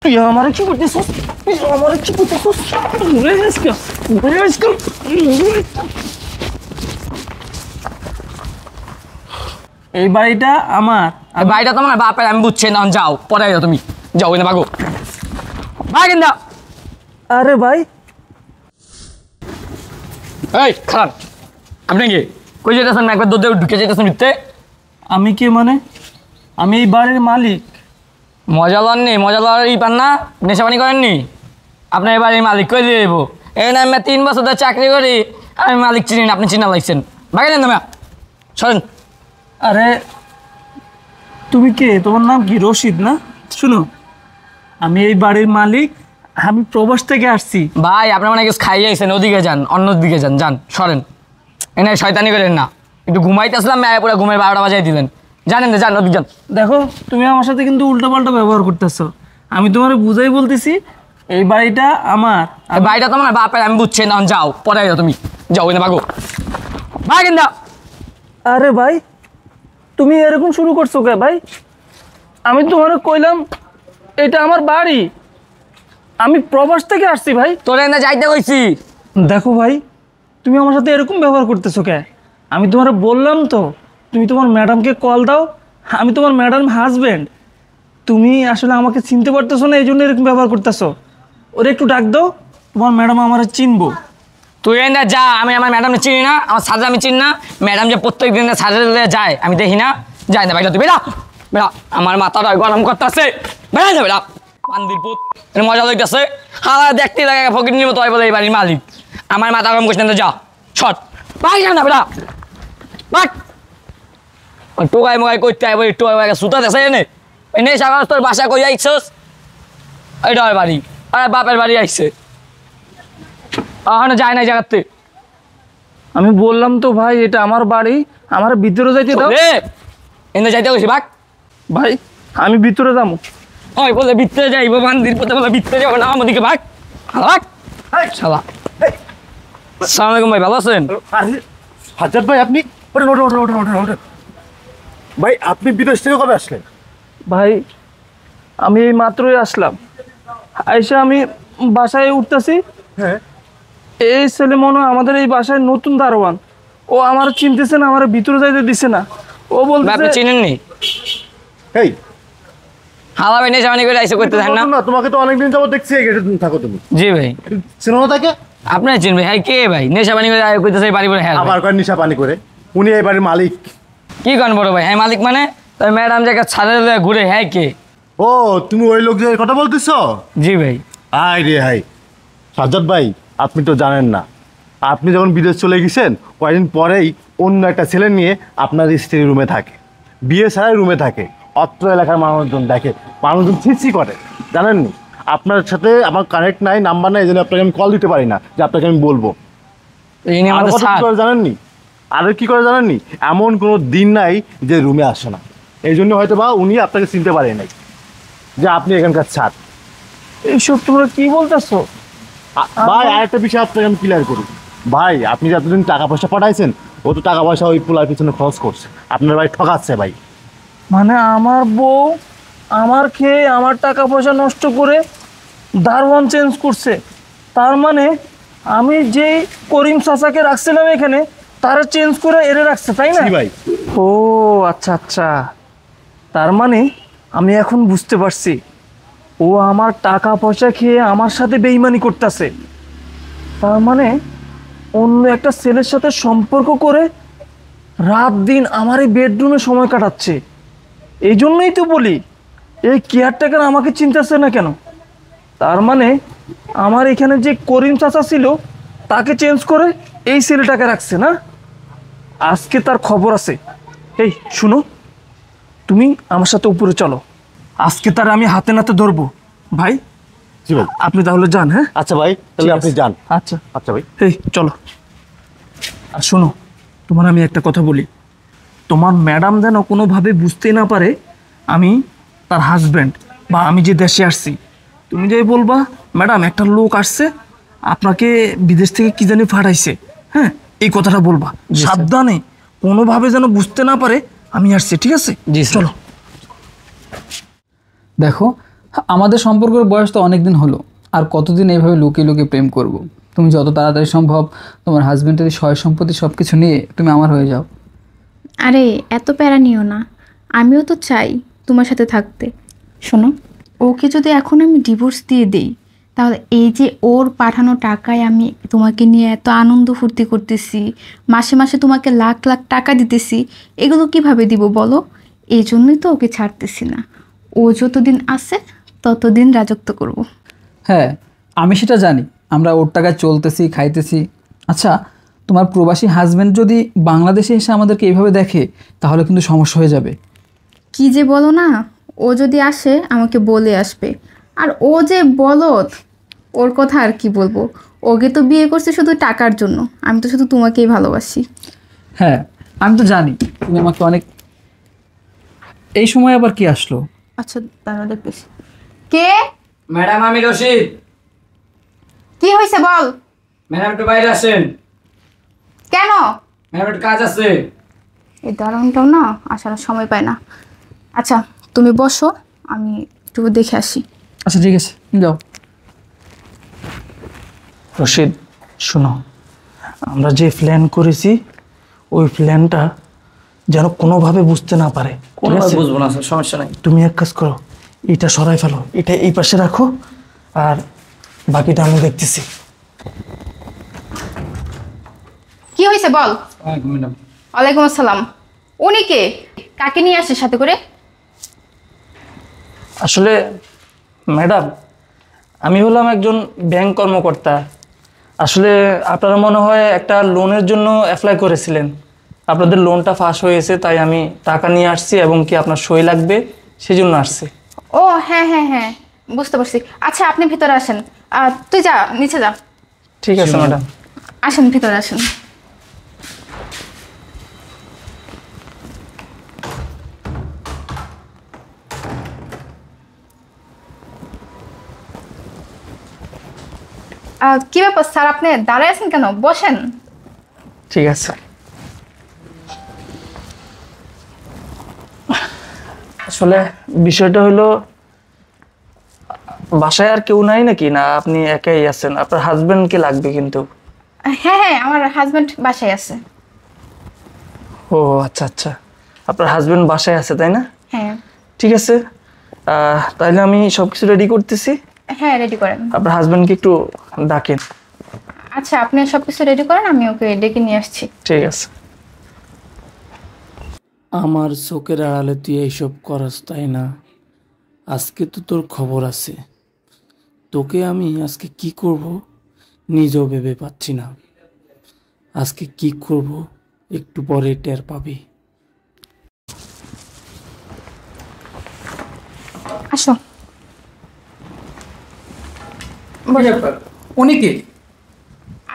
তুই আমার কি করতেছিস? আমার কি করতেছিস? ঘুরে আসকে ঘুরে আসকে এই বাড়িটা আমার। বাড়িটা তোমার বাপের, আমি বুঝছি না। যাও পরে যাও, তুমি যাও না ভাগো ভাই কিন্তু। আরে ভাই এই খারাপ, আপনি কি কই যেতেছেন? একবার দুধে ঢুকে যেতেছেন মিথ্যে। আমি কি মানে? আমি এই বাড়ির মালিক। মজা লননি, মজা লওয়ারই পান না, নেশাপানি করেননি। আপনার এই বাড়ির মালিক কই দিয়ে দেবো? এই না আমি 3 বছর ধরে চাকরি করি, আমি মালিক চিনি না, আপনি চিনা লাগছেন। ভাগে নেন তুমি, সরেন। আরে তুমি কে? তোমার নাম কি? রশিদ না? শুনো, আমি এই বাড়ির মালিক, আমি প্রবাস থেকে আসছি। ভাই আপনার মানে কিছু খাইয়ে আইছেন, ওদিকে যান, অন্য দিকে যান, যান সরেন। এনে শয়তানি করেন না। একটু ঘুমাইতেছিলাম, মেয়ে পুরো ঘুমের 12টা বাজাই দিলেন। জানেন না, যান ওদিকে যান। দেখো তুমি আমার সাথে কিন্তু উল্টোপাল্টা ব্যবহার করতেছো। আমি তোমার বুঝাই বলতেছি এই বাড়িটা আমার। এই বাড়িটা তোমার বাপের, আমি বুঝছি না। যাও পরে যাও, তুমি যাও না ভাগো ভাই কিন্তু। আরে ভাই তুমি এরকম শুরু করছো কে ভাই? আমি তোমার কইলাম এটা আমার বাড়ি, আমি প্রবাস থেকে আসছি ভাই। তোরে না যাইতে কইছি। দেখো ভাই তুমি আমার সাথে এরকম ব্যবহার করতেছো কে? আমি তোমার বললাম তো তুমি তোমার ম্যাডামকে কল দাও, আমি তোমার ম্যাডাম হাজবেন্ড। তুমি আসলে আমাকে চিনতে পারতেছো না, এই জন্য এরকম ব্যবহার করতেছো। ওরে একটু ডাক দাও, তোমার ম্যাডাম আমার চিনবো। তুই না যা, আমি আমার ম্যাডাম চিনি না, আমার সাজা আমি চিনি না। ম্যাডাম যে প্রত্যেক দিন সাজা যায় আমি দেখি না। যাই না ভাইটা, তুই বেড়া বেড়া, আমার মাথাটা গরম করতেছে। বেড়া যা বেড়া, বান্দির পুত, মজা লইতেছে। হ্যাঁ দেখতে লাগে ফকির নিব, তোই বলে এই বাড়ির মালিক। আমার মাথা গরম করছিস না, যা শট ভাই না বেড়া বাট। টোকাই মোকাই করতে আইব, টোকাই সুতা দেখছে এনে এনে সাগর তোর বাসা কই আইছস? এইটা ওর বাড়ি, আরে বাপের বাড়ি আইছে। যায় না জায়গাতে। আমি বললাম তো ভাই এটা আমার বাড়ি, আমার ভিতরে যাইতে দাও। এনে যাইতে কইছি ভাগ। ভাই আমি ভিতরে যাবো। ওই বলে ভিতরে যাইব, বান্দির পথে বলে ভিতরে যাবো না, আমাদেরকে ভাগ ভাগ শালা। আসসালামু আলাইকুম ভাই, ভালো আছেন? হাজার ভাই আপনি ওঠেন ওঠেন ওঠেন ওঠেন ওঠেন ওঠেন। ভাই আপনি বিদেশ থেকে কবে আসলেন? ভাই আমি এই মাত্রই আসলাম, আইসা আমি বাসায় উঠতেছি। হ্যাঁ এই ছেলে মনে হয় আমাদের এই বাসায় নতুন দারোয়ান। ও আমার চিনতেছে না, আমার ভিতরে যাইতে দিছে না। ও আপনি বলতেছে চিনেননি? এই হালা ভাই নেশাবানি করে আইসে করতে থাকেন না? না তোমাকে তো অনেকদিন যাবত দেখছি এই গেটে থাকো তুমি। জি ভাই। চেনো না তাকে? আপনার চিনবে? হ্যাঁ কে ভাই নেশাবানি করে করতেছে বাড়ি পরে? হ্যাঁ আবার কয় নিশা পানি করে, উনি এই বাড়ির মালিক। কি করেন বড় ভাই? হ্যাঁ মালিক মানে? তাই ম্যাডাম জায়গা ছাড়ে ঘুরে, হ্যাঁ কে? ও তুমি ওই লোক যে কথা বলতেছ? জি ভাই। আয় রে হাই সাজ্জাদ ভাই, আপনি তো জানেন না, আপনি যখন বিদেশ চলে গেছেন কয়েকদিন পরেই অন্য একটা ছেলে নিয়ে আপনার স্ত্রীর রুমে থাকে, বিয়ে ছাড়াই রুমে থাকে। অত্র এলাকার মানুষজন দেখে, মানুষজন ছিছি করে, জানেননি? আপনার সাথে আমার কানেক্ট নাই, নাম্বার নাই, এই জন্য আপনাকে আমি কল দিতে পারি না যে আপনাকে আমি বলবো। ইনি আর আমাদের কত কি স্যার। করে জানেননি? আরও কি করে জানেননি? এমন কোনো দিন নাই যে রুমে আসে না। এই জন্য হয়তো বা উনি আপনাকে চিনতে পারে নাই যে আপনি এখানকার ছাড়। এইসব তোমরা কি বলতেছো? ভাই আরেকটা বিষয় আপনাকে আমি ক্লিয়ার করি। ভাই আপনি যতদিন টাকা পয়সা পাঠাইছেন, ও তো টাকা পয়সা ওই পোলার পিছনে খরচ করছে, আপনার ভাই ঠকাচ্ছে ভাই। মানে আমার বউ আমার খেয়ে আমার টাকা পয়সা নষ্ট করে দারোয়ান চেঞ্জ করছে? তার মানে আমি যেই করিম চাচাকে রাখছিলাম এখানে, তারা চেঞ্জ করে এরে রাখছে, তাই না? জি ভাই। ও আচ্ছা আচ্ছা, তার মানে আমি এখন বুঝতে পারছি ও আমার টাকা পয়সা খেয়ে আমার সাথে বেইমানি করতেছে। তার মানে অন্য একটা ছেলের সাথে সম্পর্ক করে রাত দিন আমার এই বেডরুমে সময় কাটাচ্ছে। এই জন্যই তো বলি এই কেয়ারটেকার আমাকে চিনতেছে না কেন। তার মানে আমার এখানে যে করিম চাচা ছিল তাকে চেঞ্জ করে এই ছেলেটাকে রাখছে না? আজকে তার খবর আছে। এই শুনো, তুমি আমার সাথে উপরে চলো, আজকে তার আমি হাতে নাতে ধরবো। ভাই জি ভাই। আপনি তাহলে যান। হ্যাঁ আচ্ছা ভাই, তাহলে আপনি যান। আচ্ছা আচ্ছা ভাই। এই চলো। আর শোনো, তোমার আমি একটা কথা বলি, তোমার ম্যাডাম যেন কোনোভাবে বুঝতে না পারে আমি তার হাজব্যান্ড বা আমি যে দেশে আসছি। তুমি যে বলবা ম্যাডাম একটা লোক আসছে আপনাকে বিদেশ থেকে কি জানি পাঠাইছে, হ্যাঁ এই কথাটা বলবা সাবধানে, কোনোভাবে যেন বুঝতে না পারে আমি আসছি, ঠিক আছে? জি চলো। দেখো আমাদের সম্পর্কের বয়স তো অনেক দিন হলো, আর কতদিন এইভাবে লুকিয়ে লুকিয়ে প্রেম করব। তুমি যত তাড়াতাড়ি সম্ভব তোমার হাজবেন্ডের সয় সম্পত্তি সব কিছু নিয়ে তুমি আমার হয়ে যাও। আরে এত প্যারা নিও না, আমিও তো চাই তোমার সাথে থাকতে। শোনো, ওকে যদি এখন আমি ডিভোর্স দিয়ে দেই, তাহলে এই যে ওর পাঠানো টাকায় আমি তোমাকে নিয়ে এত আনন্দ ফুর্তি করতেছি, মাসে মাসে তোমাকে লাখ লাখ টাকা দিতেছি, এগুলো কিভাবে দিব বলো? এই জন্যই তো ওকে ছাড়তেছি না। ও যতদিন আছে ততদিন রাজত্ব করব। হ্যাঁ, আমি সেটা জানি, আমরা ওর টাকায় চলতেছি, খাইতেছি। আচ্ছা, তোমার প্রবাসী হাজবেন্ড যদি বাংলাদেশে এসে আমাদেরকে এইভাবে দেখে তাহলে কিন্তু সমস্যা হয়ে যাবে। কি যে বলো না, ও যদি আসে আমাকে বলে আসবে। আর ও যে বলদ, ওর কথা আর কি বলবো। ওকে তো বিয়ে করছে শুধু টাকার জন্য, আমি তো শুধু তোমাকেই ভালোবাসি। হ্যাঁ, আমি তো জানি তুমি আমাকে অনেক। এই সময় আবার কি আসলো? আচ্ছা দাঁড়া দেখতেছি। কে? ম্যাডাম আমি রশিদ। কি হয়েছে বল। ম্যাডাম একটু বাইরে আসেন। কেন? ম্যাডাম একটু কাজ আছে। এই দারুণটাও না আসার সময় পায় না। আচ্ছা তুমি বসো, আমি একটু দেখে আসি। আচ্ছা ঠিক আছে, যাও। রশিদ শোনো, আমরা যে প্ল্যান করেছি ওই প্ল্যানটা যেন কোনোভাবে বুঝতে না পারে। ঠিক আছে? বুঝবো না স্যার, সমস্যা নাই। তুমি এক কাজ করো, এটা সরাই ফেলো, এটা এই পাশে রাখো, আর বাকিটা আমি দেখতেছি। কি হয়েছে বল। ম্যাডাম ওয়ালাইকুম আসসালাম। উনি কে? কাকে নিয়ে আসছে সাথে করে? আসলে ম্যাডাম, আমি হলাম একজন ব্যাংক কর্মকর্তা। আসলে আপনারা মনে হয় একটা লোনের জন্য অ্যাপ্লাই করেছিলেন, আপনাদের লোনটা ফাঁস হয়েছে, তাই আমি টাকা নিয়ে আসছি এবং কি আপনার সই লাগবে সেই জন্য আসছি। ও হ্যাঁ হ্যাঁ হ্যাঁ, বুঝতে পারছি। আচ্ছা আপনি ভিতরে আসেন। তুই যা, নিচে যা। ঠিক আছে ম্যাডাম। আসেন ভিতরে আসেন। কি ব্যাপার স্যার, আপনি দাঁড়ায় আছেন কেন? বসেন। ঠিক আছে। আসলে বিষয়টা হলো, বাসায় আর কেউ নাই নাকি, না আপনি একাই আছেন? আপনার হাজবেন্ডকে লাগবে কিন্তু। হ্যাঁ হ্যাঁ, আমার হাজবেন্ড বাসায় আছে। ও আচ্ছা আচ্ছা, আপনার হাজবেন্ড বাসায় আছে তাই না? হ্যাঁ ঠিক আছে, তাহলে আমি সব কিছু রেডি করতেছি। হ্যাঁ, রেডি করেন। আপনার হাজবেন্ডকে একটু ডাকেন। আচ্ছা আপনি সব কিছু রেডি করেন, আমি ওকে ডেকে নিয়ে আসছি। ঠিক আছে। আমার চোখের আড়ালে তুই এইসব করস তাই না? আজকে তো তোর খবর আছে। তোকে আমি আজকে কি করব নিজেও ভেবে পাচ্ছি না। আজকে কি করব একটু পরে টের পাবি। আসো। উনি কি?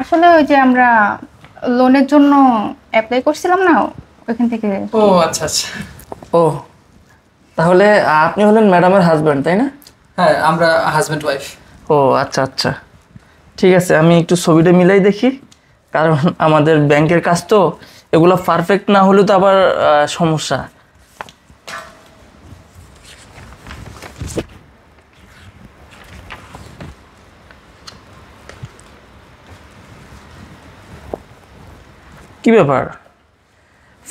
আসলে ওই যে আমরা লোনের জন্য অ্যাপ্লাই করছিলাম না, ওইখান থেকে। ও আচ্ছা আচ্ছা। ও তাহলে আপনি হলেন ম্যাডামের হাজবেন্ড তাই না? হ্যাঁ, আমরা হাজব্যান্ড ওয়াইফ। ও আচ্ছা আচ্ছা, ঠিক আছে। আমি একটু ছবিটা মিলাই দেখি, কারণ আমাদের ব্যাংকের কাজ তো, এগুলো পারফেক্ট না হলে তো আবার সমস্যা। কি ব্যাপার,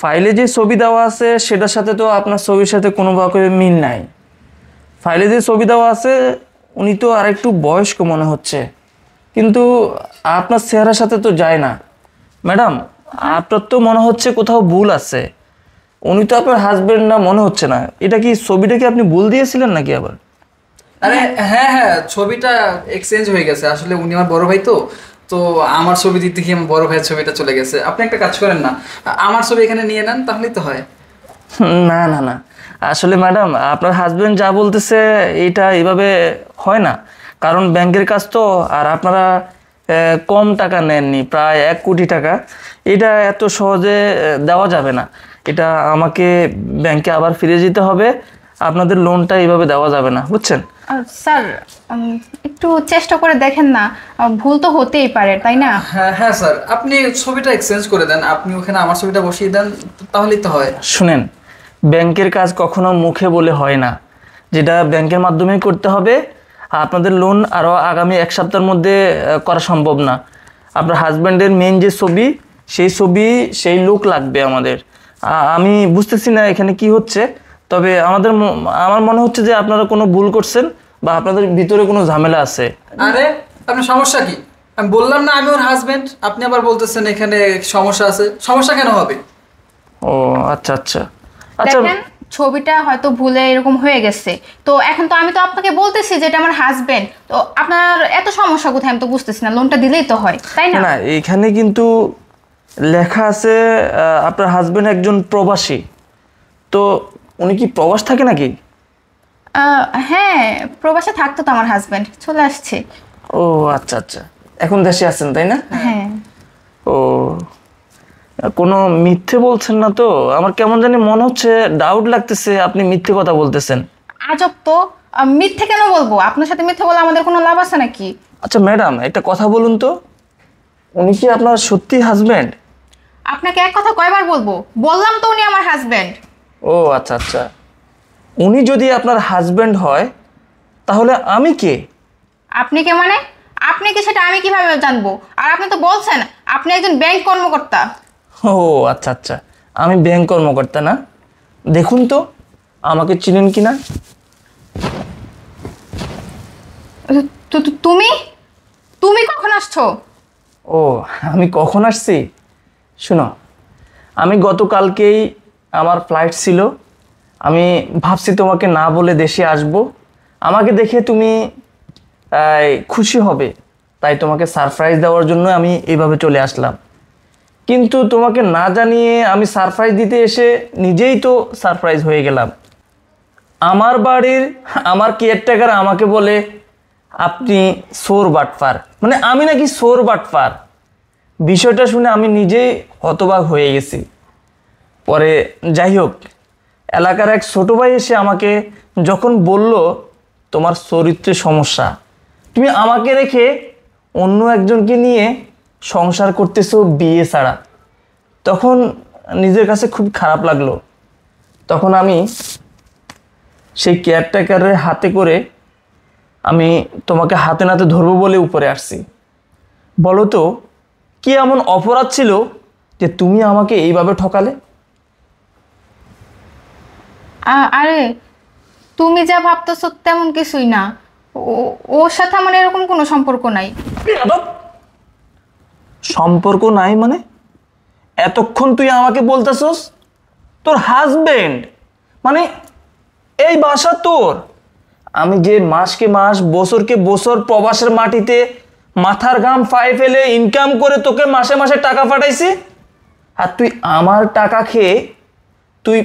ফাইলে যে ছবি দেওয়া আছে সেটার সাথে তো আপনার ছবির সাথে কোনোভাবে মিল নাই। ফাইলে যে ছবি দেওয়া আছে উনি তো আরেকটু বয়স্ক মনে হচ্ছে, কিন্তু আপনার চেহারার সাথে তো যায় না। ম্যাডাম, আপনার তো মনে হচ্ছে কোথাও ভুল আছে। উনি তো আপনার হাজবেন্ড না মনে হচ্ছে না। এটা কি, ছবিটা কি আপনি ভুল দিয়েছিলেন নাকি আবার? আরে হ্যাঁ হ্যাঁ, ছবিটা এক্সচেঞ্জ হয়ে গেছে। আসলে উনি আমার বড় ভাই, তো তো আমার ছবি দিতে গিয়ে আমার বড় ভাইয়ের ছবিটা চলে গেছে। আপনি একটা কাজ করেন না, আমার ছবি এখানে নিয়ে নেন, তাহলেই তো হয়। না না না, আসলে ম্যাডাম আপনার হাজবেন্ড যা বলতেছে এটা এভাবে হয় না, কারণ ব্যাংকের কাজ তো, আর আপনারা কম টাকা নেননি, প্রায় 1 কোটি টাকা। এটা এত সহজে দেওয়া যাবে না। এটা আমাকে ব্যাংকে আবার ফিরে যেতে হবে। আপনাদের লোনটা এইভাবে দেওয়া যাবে না, বুঝছেন? স্যার একটু চেষ্টা করে দেখেন না, ভুল তো হতেই পারে তাই না? হ্যাঁ হ্যাঁ স্যার, আপনি ছবিটা এক্সচেঞ্জ করে দেন, আপনি ওখানে আমার ছবিটা বসিয়ে দেন, তাহলেই তো হয়। শুনেন, ব্যাংকের কাজ কখনো মুখে বলে হয় না, যেটা ব্যাংকের মাধ্যমে করতে হবে। আপনাদের লোন আরও আগামী 1 সপ্তাহের মধ্যে করা সম্ভব না। আপনার হাজব্যান্ডের মেন যে ছবি, সেই ছবি, সেই লোক লাগবে আমাদের। আমি বুঝতেছি না এখানে কি হচ্ছে, তবে আমার মনে হচ্ছে যে আপনারা কোনো ভুল করছেন বা আপনাদের ভিতরে কোনো ঝামেলা আছে। আরে আপনার সমস্যা কি? আমি বললাম না আমি ওর হাজবেন্ড, আপনি আবার বলতেছেন এখানে সমস্যা আছে। সমস্যা কেন হবে? ও আচ্ছা আচ্ছা আচ্ছা। দেখেন ছবিটা হয়তো ভুলে এরকম হয়ে গেছে, তো এখন তো আমি তো আপনাকে বলতেছি যে এটা আমার হাজবেন্ড, তো আপনার এত সমস্যা কোথায় আমি তো বুঝতেছি না। লোনটা দিলেই তো হয়, তাই না? না, এখানে কিন্তু লেখা আছে আপনার হাজবেন্ড একজন প্রবাসী। তো উনি কি প্রবাস থাকে নাকি? হ্যাঁ, প্রবাসে থাকতো তো আমার হাজবেন্ড, চলে আসছে। ও আচ্ছা আচ্ছা, এখন দেশে আছেন তাই না? হ্যাঁ। ও, কোনো মিথ্যে বলছেন না তো? আমার কেমন জানি মনে হচ্ছে, ডাউট লাগতেছে আপনি মিথ্যে কথা বলতেছেন। আজব তো, মিথ্যে কেন বলবো? আপনার সাথে মিথ্যে বলে আমাদের কোনো লাভ আছে নাকি? আচ্ছা ম্যাডাম, একটা কথা বলুন তো, উনি কি আপনার সত্যি হাজবেন্ড? আপনাকে এক কথা কয়বার বলবো? বললাম তো উনি আমার হাজবেন্ড। ও আচ্ছা আচ্ছা, উনি যদি আপনার হাজবেন্ড হয় তাহলে আমি কে? আপনি কে মানে? আপনি কি সেটা আমি কিভাবে জানবো? আর আপনি তো বলছেন আপনি একজন ব্যাংক কর্মকর্তা। ও আচ্ছা আচ্ছা, আমি ব্যাংক কর্মকর্তা না? দেখুন তো আমাকে চিনেন কিনা। তুমি তুমি কখন আসছো? ও, আমি কখন আসছি? শোনো, আমি গতকালকেই আমার ফ্লাইট ছিল। আমি ভাবছি তোমাকে না বলে দেশে আসব, আমাকে দেখে তুমি খুশি হবে, তাই তোমাকে সারপ্রাইজ দেওয়ার জন্য আমি এইভাবে চলে আসলাম। কিন্তু তোমাকে না জানিয়ে আমি সারপ্রাইজ দিতে এসে নিজেই তো সারপ্রাইজ হয়ে গেলাম। আমার বাড়ির আমার কেয়ারটেকার আমাকে বলে আপনি চোর বাটপার, মানে আমি নাকি চোর বাটপার। বিষয়টা শুনে আমি নিজেই হতবাক হয়ে গেছি। পরে যাই হোক, এলাকার এক ছোটো ভাই এসে আমাকে যখন বলল তোমার চরিত্রে সমস্যা, তুমি আমাকে রেখে অন্য একজনকে নিয়ে সংসার করতেছো বিয়ে ছাড়া, তখন নিজের কাছে খুব খারাপ লাগলো। তখন আমি সেই কেয়ারটেকারের হাতে করে আমি তোমাকে হাতে নাতে ধরবো বলে উপরে আসছি। বলো তো কি এমন অপরাধ ছিল যে তুমি আমাকে এইভাবে ঠকালে? আরে তুমি যা ভাবতেছো তেমন কিছুই না। ওর সাথে আমার এরকম কোনো সম্পর্ক নাই। সম্পর্ক নাই মানে? এতক্ষণ তুই আমাকে বলতেছস তোর হাজবেন্ড, মানে এই বাসা তোর। আমি যে মাসকে মাস বছরকে বছর প্রবাসের মাটিতে মাথার ঘাম পায়ে ফেলে ইনকাম করে তোকে মাসে মাসে টাকা পাঠাইছি, আর তুই আমার টাকা খেয়ে তুই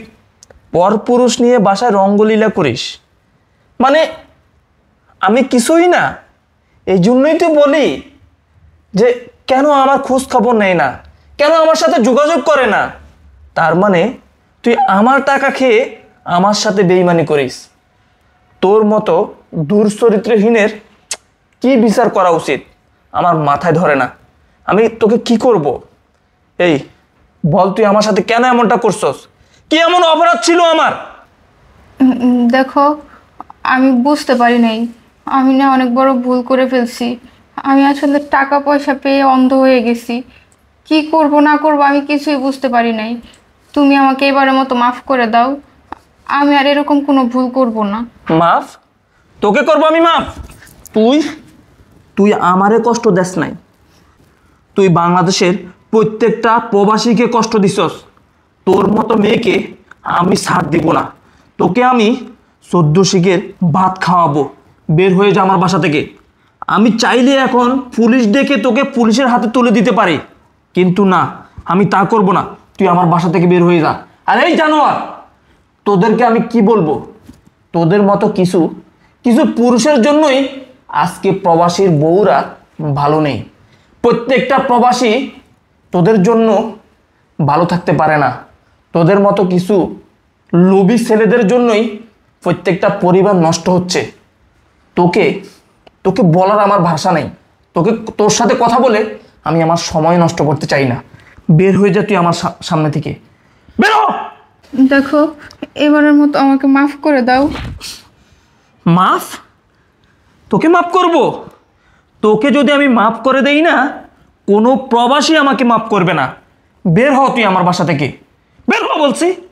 পরপুরুষ নিয়ে বাসায় রঙ্গলীলা করিস? মানে আমি কিছুই না। এই জন্যই তো বলি যে কেন আমার খোঁজ খবর নেয় না, কেন আমার সাথে যোগাযোগ করে না। তার মানে তুই আমার টাকা খেয়ে আমার সাথে বেইমানি করিস। তোর মতো দুশ্চরিত্রহীনের কি বিচার করা উচিত আমার মাথায় ধরে না। আমি তোকে কি করব? এই বল, তুই আমার সাথে কেন এমনটা করছস? কি এমন অপরাধ ছিল আমার? দেখো, আমি বুঝতে পারি নাই, আমি না অনেক বড় ভুল করে ফেলছি। আমি আসলে টাকা পয়সা পেয়ে অন্ধ হয়ে গেছি। কি করব না করব আমি কিছুই বুঝতে পারি নাই। তুমি আমাকে এবারের মতো মাফ করে দাও, আমি আর এরকম কোনো ভুল করব না। মাফ? তোকে করবো আমি মাফ? তুই তুই আমারে কষ্ট দেস নাই, তুই বাংলাদেশের প্রত্যেকটা প্রবাসীকে কষ্ট দিছস। তোর মতো মেয়েকে আমি ছাড় দিব না। তোকে আমি 14 শিখের ভাত খাওয়াবো। বের হয়ে যা আমার বাসা থেকে। আমি চাইলে এখন পুলিশ ডেকে তোকে পুলিশের হাতে তুলে দিতে পারি, কিন্তু না, আমি তা করব না। তুই আমার বাসা থেকে বের হয়ে যা। আর এই জানোয়ার, তোদেরকে আমি কি বলবো? তোদের মতো কিছু কিছু পুরুষের জন্যই আজকে প্রবাসীর বউরা ভালো নেই। প্রত্যেকটা প্রবাসী তোদের জন্য ভালো থাকতে পারে না। তোদের মতো কিছু লোভী ছেলেদের জন্যই প্রত্যেকটা পরিবার নষ্ট হচ্ছে। তোকে তোকে বলার আমার ভাষা নেই। তোর সাথে কথা বলে আমি আমার সময় নষ্ট করতে চাই না। বের হয়ে যা তুই আমার সামনে থেকে, বেরো। দেখো, এবারের মতো আমাকে মাফ করে দাও। মাফ? তোকে মাফ করব? তোকে যদি আমি মাফ করে দেই না, কোনো প্রবাসী আমাকে মাফ করবে না। বের হ তুই আমার বাসা থেকে, বের হ বলছি।